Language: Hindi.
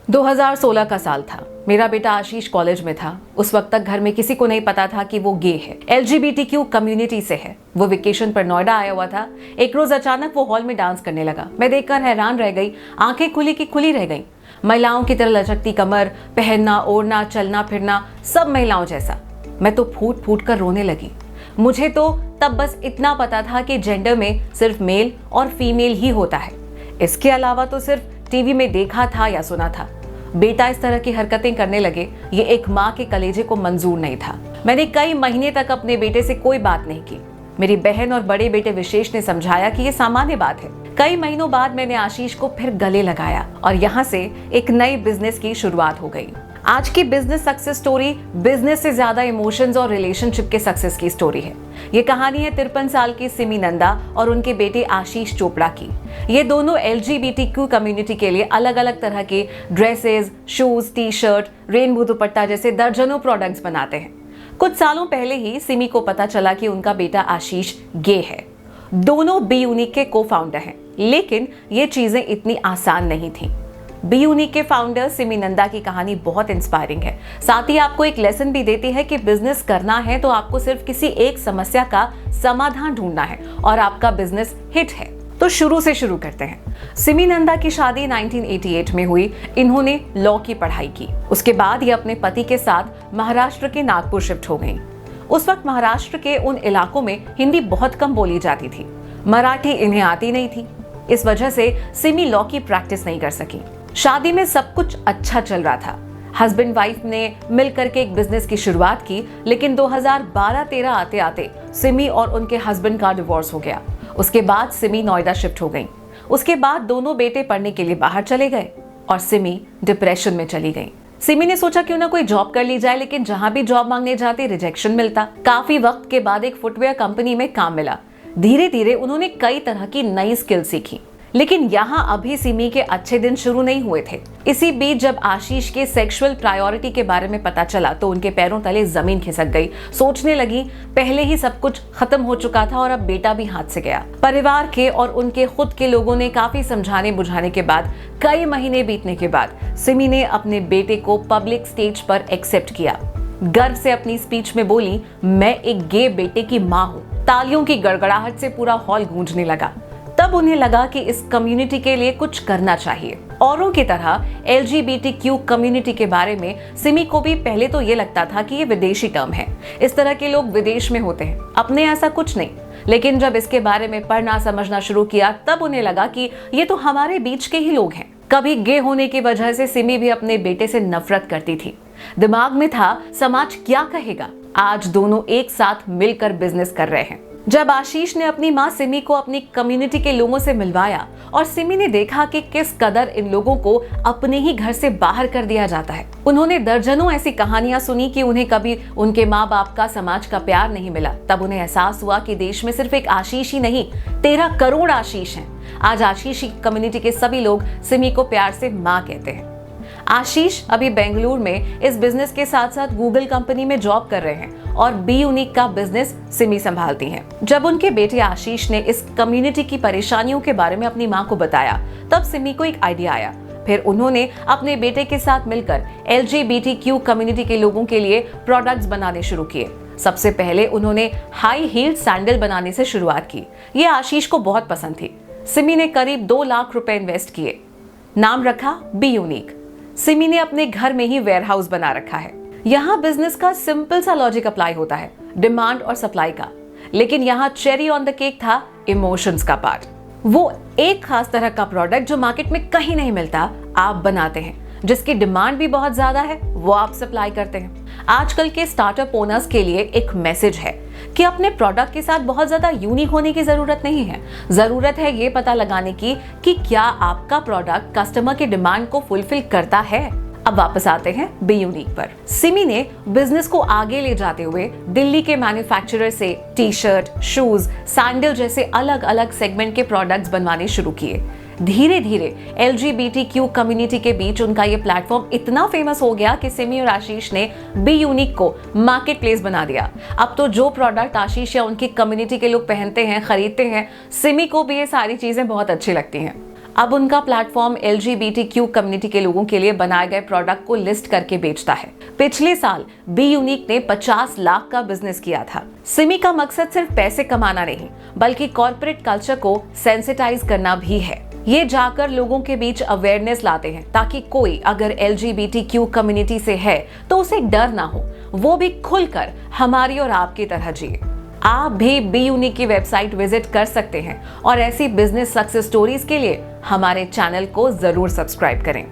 2016 का साल था। मेरा बेटा आशीष कॉलेज में था। उस वक्त तक घर में किसी को नहीं पता था कि वो गे है, LGBTQ कम्युनिटी से है। वो वेकेशन पर नोएडा आया हुआ था। एक रोज अचानक वो हॉल में डांस करने लगा। मैं देखकर हैरान रह गई। आंखें खुली की खुली रह गई। महिलाओं की तरह लचकती कमर, पहनना ओढ़ना, चलना फिरना, सब महिलाओं जैसा। मैं तो फूट फूट कर रोने लगी। मुझे तो तब बस इतना पता था कि जेंडर में सिर्फ मेल और फीमेल ही होता है। इसके अलावा तो सिर्फ टीवी में देखा था या सुना था। बेटा इस तरह की हरकतें करने लगे, ये एक माँ के कलेजे को मंजूर नहीं था। मैंने कई महीने तक अपने बेटे से कोई बात नहीं की। मेरी बहन और बड़े बेटे विशेष ने समझाया कि ये सामान्य बात है। कई महीनों बाद मैंने आशीष को फिर गले लगाया और यहाँ से एक नई बिजनेस की शुरुआत हो गई। आज की बिजनेस सक्सेस स्टोरी बिजनेस से ज्यादा इमोशंस और रिलेशनशिप के सक्सेस की स्टोरी है। ये कहानी है 53 साल की सिमी नंदा और उनके बेटे आशीष चोपड़ा की। ये दोनों LGBTQ कम्युनिटी के लिए अलग अलग तरह के dresses, shoes, T shirt, rainbow दुपट्टा जैसे दर्जनों प्रोडक्ट्स बनाते हैं। कुछ सालों पहले ही सिमी को पता चला कि उनका बेटा आशीष गे है। दोनों बी यूनिक के को फाउंडर हैं, लेकिन ये चीजें इतनी आसान नहीं थी। बी यूनिक के फाउंडर सिमी नंदा की कहानी बहुत इंस्पायरिंग है। साथ ही आपको एक लेसन भी देती है कि बिजनेस करना है तो आपको सिर्फ किसी एक समस्या का समाधान ढूंढना है और आपका बिजनेस हिट है। तो शुरू से शुरू करते हैं। सिमी नंदा की शादी 1988 में हुई। इन्होंने लॉ की पढ़ाई की। उसके बाद ये अपने पति के साथ महाराष्ट्र के नागपुर शिफ्ट हो गईं। उस वक्त महाराष्ट्र के उन इलाकों में हिंदी बहुत कम बोली जाती थी। मराठी इन्हें आती नहीं थी। इस वजह से सिमी लॉ की प्रैक्टिस नहीं कर सकी। शादी में सब कुछ अच्छा चल रहा था। हस्बैंड वाइफ ने मिलकर के एक बिजनेस की शुरुआत की, लेकिन 2012-13 आते आते सिमी और उनके हस्बैंड का डिवोर्स हो गया। उसके बाद सिमी नोएडा शिफ्ट हो गई। उसके बाद दोनों बेटे पढ़ने के लिए बाहर चले गए और सिमी डिप्रेशन में चली गई। सिमी ने सोचा क्यों ना कोई जॉब कर ली जाए, लेकिन जहां भी जॉब मांगने जाती रिजेक्शन मिलता। काफी वक्त के बाद एक फुटवेयर कंपनी में काम मिला। धीरे धीरे उन्होंने कई तरह की नई स्किल सीखी, लेकिन यहाँ अभी सिमी के अच्छे दिन शुरू नहीं हुए थे। इसी बीच जब आशीष के सेक्सुअल प्रायोरिटी के बारे में पता चला तो उनके पैरों तले जमीन खिसक गई। सोचने लगी पहले ही सब कुछ खत्म हो चुका था और अब बेटा भी हाथ से गया। परिवार के और उनके खुद के लोगों ने काफी समझाने बुझाने के बाद, कई महीने बीतने के बाद सिमी ने अपने बेटे को पब्लिक स्टेज पर एक्सेप्ट किया। गर्व से अपनी स्पीच में बोली, मैं एक गे बेटे की माँ हूँ। तालियों की गड़गड़ाहट से पूरा हॉल गूंजने लगा। तब उन्हें लगा कि इस कम्युनिटी के लिए कुछ करना चाहिए। औरों की तरह LGBTQ कम्युनिटी के बारे में सिमी को भी पहले तो ये लगता था कि ये विदेशी टर्म है, इस तरह के लोग विदेश में होते हैं, अपने ऐसा कुछ नहीं। लेकिन जब इसके बारे में पढ़ना समझना शुरू किया तब उन्हें लगा कि ये तो हमारे बीच के ही लोग हैं। कभी गे होने की वजह से सिमी भी अपने बेटे से नफरत करती थी। दिमाग में था समाज क्या कहेगा। आज दोनों एक साथ मिलकर बिजनेस कर रहे हैं। जब आशीष ने अपनी माँ सिमी को अपनी कम्युनिटी के लोगों से मिलवाया और सिमी ने देखा कि किस कदर इन लोगों को अपने ही घर से बाहर कर दिया जाता है, उन्होंने दर्जनों ऐसी कहानियां सुनी कि उन्हें कभी उनके माँ बाप का, समाज का प्यार नहीं मिला। तब उन्हें एहसास हुआ कि देश में सिर्फ एक आशीष ही नहीं, 13 करोड़ आशीष हैं। आज आशीष की कम्युनिटी के सभी लोग सिमी को प्यार से माँ कहते हैं। आशीष अभी बेंगलुरु में इस बिजनेस के साथ साथ गूगल कंपनी में जॉब कर रहे हैं और बी यूनिक का बिजनेस सिमी संभालती हैं। जब उनके बेटे आशीष ने इस कम्युनिटी की परेशानियों के बारे में अपनी मां को बताया तब सिमी को एक आइडिया आया। फिर उन्होंने अपने बेटे के साथ मिलकर LGBTQ कम्युनिटी के लोगों के लिए प्रोडक्ट्स बनाने शुरू किए। सबसे पहले उन्होंने हाई हील सैंडल बनाने से शुरुआत की। ये आशीष को बहुत पसंद थी। सिमी ने करीब 2 लाख रुपए इन्वेस्ट किए। नाम रखा बी यूनिक। सिमी ने अपने घर में ही वेयरहाउस बना रखा है। यहाँ बिजनेस का सिंपल सा लॉजिक अप्लाई होता है, डिमांड और सप्लाई का। लेकिन यहाँ चेरी ऑन द केक था इमोशंस का पार्ट। वो एक खास तरह का प्रोडक्ट जो मार्केट में कहीं नहीं मिलता, आप बनाते हैं। जिसकी डिमांड भी बहुत ज्यादा है वो आप सप्लाई करते हैं। आजकल के स्टार्टअप ओनर्स के लिए एक मैसेज है कि अपने प्रोडक्ट के साथ बहुत ज्यादा यूनिक होने की जरूरत नहीं है। जरूरत है ये पता लगाने की कि क्या आपका प्रोडक्ट कस्टमर की डिमांड को फुलफिल करता है। अब वापस आते हैं बी यूनिक पर। सिमी ने बिजनेस को आगे ले जाते हुए दिल्ली के मैन्युफैक्चरर से टी शर्ट, शूज, सैंडल जैसे अलग अलग सेगमेंट के प्रोडक्ट्स बनवाने शुरू किए। धीरे धीरे LGBTQ कम्युनिटी के बीच उनका ये प्लेटफॉर्म इतना फेमस हो गया कि सिमी और आशीष ने बी यूनिक को मार्केट प्लेस बना दिया। अब तो जो प्रोडक्ट आशीष या उनकी कम्युनिटी के लोग पहनते हैं, खरीदते हैं, सिमी को भी ये सारी चीजें बहुत अच्छी लगती हैं। अब उनका प्लेटफॉर्म LGBTQ कम्युनिटी के लोगों के लिए बनाए गए प्रोडक्ट को लिस्ट करके बेचता है। पिछले साल बी यूनिक ने 50 लाख का बिजनेस किया था। सिमी का मकसद सिर्फ पैसे कमाना नहीं, बल्कि कॉर्पोरेट कल्चर को सेंसिटाइज करना भी है। ये जाकर लोगों के बीच अवेयरनेस लाते हैं ताकि कोई अगर LGBTQ कम्युनिटी से है तो उसे डर ना हो, वो भी खुलकर हमारी और आपकी तरह जिए। आप भी बी यूनिक की वेबसाइट विजिट कर सकते हैं और ऐसी बिजनेस सक्सेस स्टोरीज के लिए हमारे चैनल को जरूर सब्सक्राइब करें।